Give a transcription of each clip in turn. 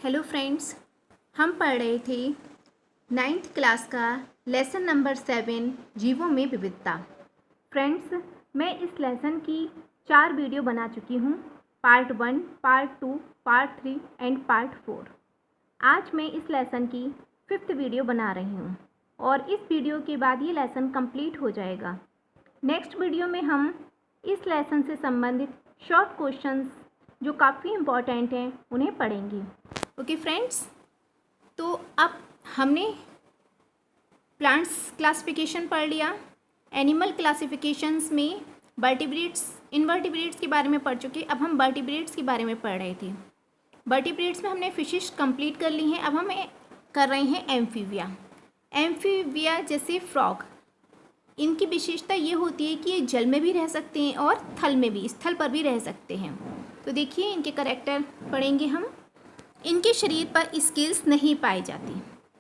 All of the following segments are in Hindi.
हेलो फ्रेंड्स, हम पढ़ रहे थे 9th क्लास का लेसन नंबर 7 जीवों में विविधता। फ्रेंड्स, मैं इस लेसन की 4 वीडियो बना चुकी हूँ, part 1, part 2, part 3 and part 4। आज मैं इस लेसन की 5th वीडियो बना रही हूँ और इस वीडियो के बाद ये लेसन कंप्लीट हो जाएगा। नेक्स्ट वीडियो में हम इस लेसन से संबंधित शॉर्ट क्वेश्चंस जो काफ़ी इम्पॉर्टेंट हैं उन्हें पढ़ेंगे। ओके फ्रेंड्स, तो अब हमने प्लांट्स क्लासिफिकेशन पढ़ लिया। एनिमल क्लासिफिकेशंस में वर्टिब्रेट्स, इनवर्टिब्रेट्स के बारे में पढ़ चुके। अब हम वर्टिब्रेट्स के बारे में पढ़ रहे थे। वर्टिब्रेट्स में हमने फिशेस कंप्लीट कर ली हैं। अब हम कर रहे हैं एम्फीबिया। एम्फीबिया जैसे फ्रॉग, इनकी विशेषता ये होती है कि ये जल में भी रह सकते हैं और थल में भी, स्थल पर भी रह सकते हैं। तो देखिए इनके कैरेक्टर पढ़ेंगे हम। इनके शरीर पर स्केल्स नहीं पाई जाती।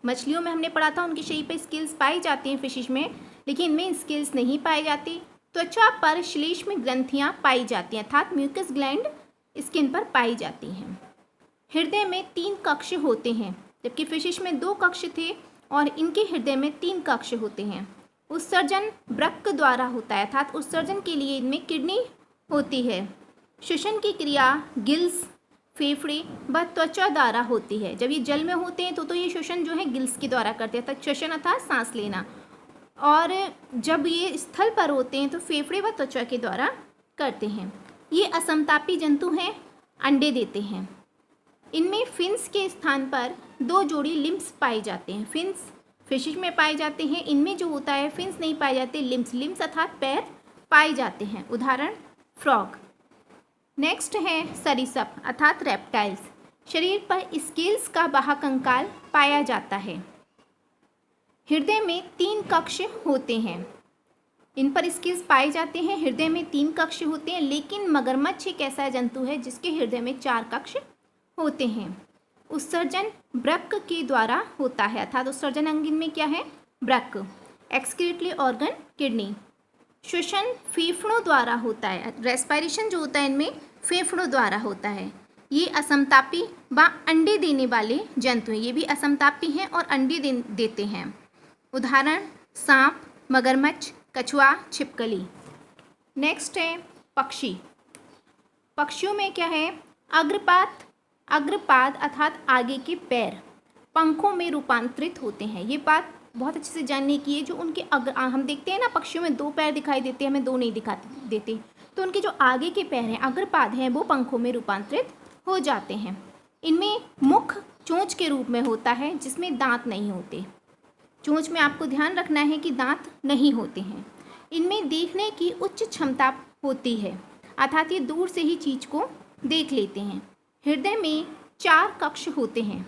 मछलियों में हमने पढ़ा था उनके शरीर पर स्केल्स पाई जाती हैं फिशिश में, लेकिन इनमें स्केल्स नहीं पाई जाती। त्वचा पर श्लेष्म ग्रंथियाँ पाई जाती हैं, अर्थात म्यूकस ग्लैंड स्किन पर पाई जाती हैं। हृदय में 3 कक्ष होते हैं, जबकि फिशिश में 2 कक्ष थे और इनके हृदय में 3 कक्ष होते हैं। उत्सर्जन वृक्क द्वारा होता है, अर्थात उत्सर्जन के लिए इनमें किडनी होती है। श्वसन की क्रिया गिल्स, फेफड़े व त्वचा द्वारा होती है। जब ये जल में होते हैं तो ये श्वसन जो है गिल्स के द्वारा करते हैं, श्वसन अर्थात सांस लेना, और जब ये स्थल पर होते हैं तो फेफड़े व त्वचा के द्वारा करते हैं। ये असमतापी जंतु हैं, अंडे देते हैं। इनमें फिन्स के स्थान पर 2 जोड़ी लिम्स पाए जाते हैं। फिन्स फिशिश में पाए जाते हैं, इनमें जो होता है फिन्स नहीं पाए जाते, लिम्स अर्थात पैर पाए जाते हैं। उदाहरण फ्रॉग। नेक्स्ट है सरीसृप अर्थात रेप्टाइल्स। शरीर पर स्केल्स का बाह्यकंकाल पाया जाता है। हृदय में 3 कक्ष होते हैं। इन पर स्केल्स पाए जाते हैं, हृदय में 3 कक्ष होते हैं। लेकिन मगरमच्छ एक ऐसा जंतु है जिसके हृदय में 4 कक्ष होते हैं। उत्सर्जन वृक्क के द्वारा होता है, अर्थात उत्सर्जन अंग में क्या है, वृक्क। Excretory organ kidney. श्वसन फेफड़ों द्वारा होता है, रेस्पिरेशन जो होता है इनमें फेफड़ों द्वारा होता है। ये असमतापी व अंडे देने वाले जंतु हैं। ये भी असमतापी हैं और अंडे देते हैं। उदाहरण सांप, मगरमच्छ, कछुआ, छिपकली। नेक्स्ट है पक्षी। पक्षियों में क्या है, अग्रपाद अर्थात आगे के पैर पंखों में रूपांतरित होते हैं। ये बात बहुत अच्छे से जानने की है। जो उनके हम देखते हैं ना, पक्षियों में 2 पैर दिखाई देते हैं, हमें 2 नहीं दिखाई देते। तो उनके जो आगे के पैर हैं, अग्रपाद हैं, वो पंखों में रूपांतरित हो जाते हैं। इनमें मुख चोंच के रूप में होता है, जिसमें दांत नहीं होते। चोंच में आपको ध्यान रखना है कि दांत नहीं होते हैं। इनमें देखने की उच्च क्षमता होती है, अर्थात ये दूर से ही चीज़ को देख लेते हैं। हृदय में 4 कक्ष होते हैं।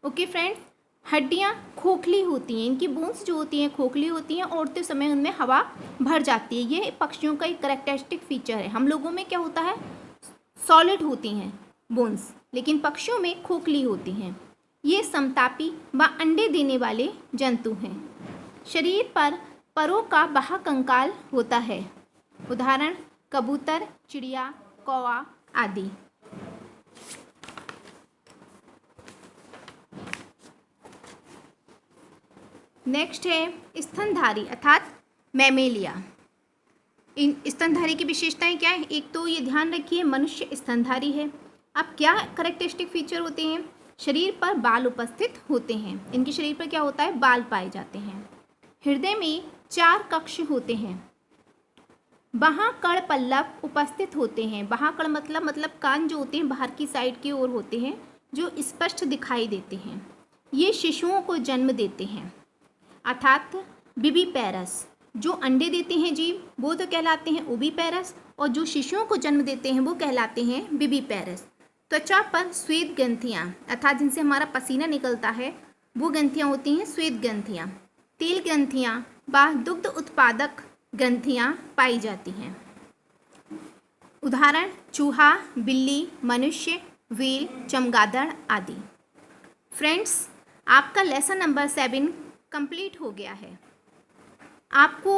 ओके फ्रेंड्स, हड्डियाँ खोखली होती हैं। इनकी बोन्स जो होती हैं खोखली होती हैं, ओढ़ते समय उनमें हवा भर जाती है। ये पक्षियों का एक करेक्टरिस्टिक फीचर है। हम लोगों में क्या होता है, सॉलिड होती हैं बोन्स, लेकिन पक्षियों में खोखली होती हैं। ये समतापी व अंडे देने वाले जंतु हैं। शरीर पर परों का बाह्यकंकाल होता है। उदाहरण कबूतर, चिड़िया, कौवा आदि। नेक्स्ट है स्तनधारी अर्थात मैमेलिया। इन स्तनधारी की विशेषताएं क्या है, एक तो ये ध्यान रखिए मनुष्य स्तनधारी है। अब क्या करेक्टरिस्टिक फीचर होते हैं, शरीर पर बाल उपस्थित होते हैं। इनके शरीर पर क्या होता है, बाल पाए जाते हैं। हृदय में 4 कक्ष होते हैं। बाह्यकर्ण पल्लव उपस्थित होते हैं। बाह्यकर्ण मतलब कान जो होते हैं बाहर की साइड की ओर होते हैं, जो स्पष्ट दिखाई देते हैं। ये शिशुओं को जन्म देते हैं, अर्थात विविपेरस। जो अंडे देते हैं जीव वो तो कहलाते हैं ओविपेरस, और जो शिशुओं को जन्म देते हैं वो कहलाते हैं विविपेरस। त्वचा पर श्वेत ग्रंथियाँ, अर्थात जिनसे हमारा पसीना निकलता है वो ग्रंथियाँ होती हैं श्वेत ग्रंथियाँ। तेल ग्रंथियाँ व दुग्ध उत्पादक ग्रंथियाँ पाई जाती हैं। उदाहरण चूहा, बिल्ली, मनुष्य, व्हेल, चमगादड़ आदि। फ्रेंड्स, आपका लेसन नंबर 7 कंप्लीट हो गया है। आपको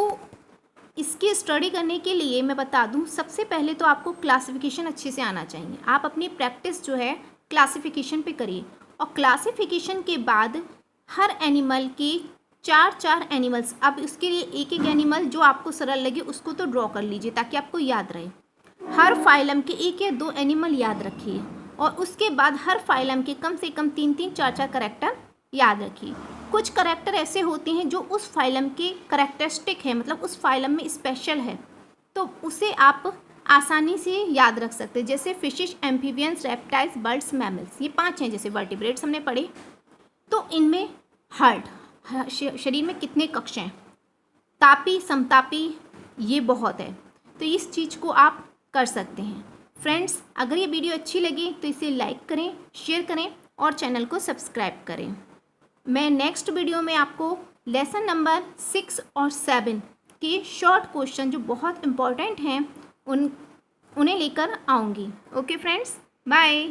इसकी स्टडी करने के लिए मैं बता दूं, सबसे पहले तो आपको क्लासिफिकेशन अच्छे से आना चाहिए। आप अपनी प्रैक्टिस जो है क्लासिफिकेशन पे करिए और क्लासिफिकेशन के बाद हर एनिमल के चार एनिमल्स, अब इसके लिए एक एक एनिमल जो आपको सरल लगे उसको तो ड्रॉ कर लीजिए ताकि आपको याद रहे। हर फाइलम के एक या दो एनिमल याद रखिए और उसके बाद हर फाइलम के कम से कम 3-3 4-4 करैक्टर याद रखिए। कुछ करैक्टर ऐसे होते हैं जो उस फाइलम के करैक्टरिस्टिक है, मतलब उस फाइलम में स्पेशल है, तो उसे आप आसानी से याद रख सकते हैं। जैसे फिशिश, एम्फीबियंस, रेप्टाइल्स, बर्ड्स, मैमल्स, ये 5 हैं। जैसे वर्टिब्रेट्स हमने पढ़े, तो इनमें हार्ट, शरीर में कितने कक्ष हैं, तापी, समतापी, ये बहुत है। तो इस चीज़ को आप कर सकते हैं। फ्रेंड्स, अगर ये वीडियो अच्छी लगी तो इसे लाइक करें, शेयर करें और चैनल को सब्सक्राइब करें। मैं नेक्स्ट वीडियो में आपको लेसन नंबर 6 और 7 के शॉर्ट क्वेश्चन जो बहुत इम्पोर्टेंट हैं उन्हें लेकर आऊँगी। Okay friends, bye.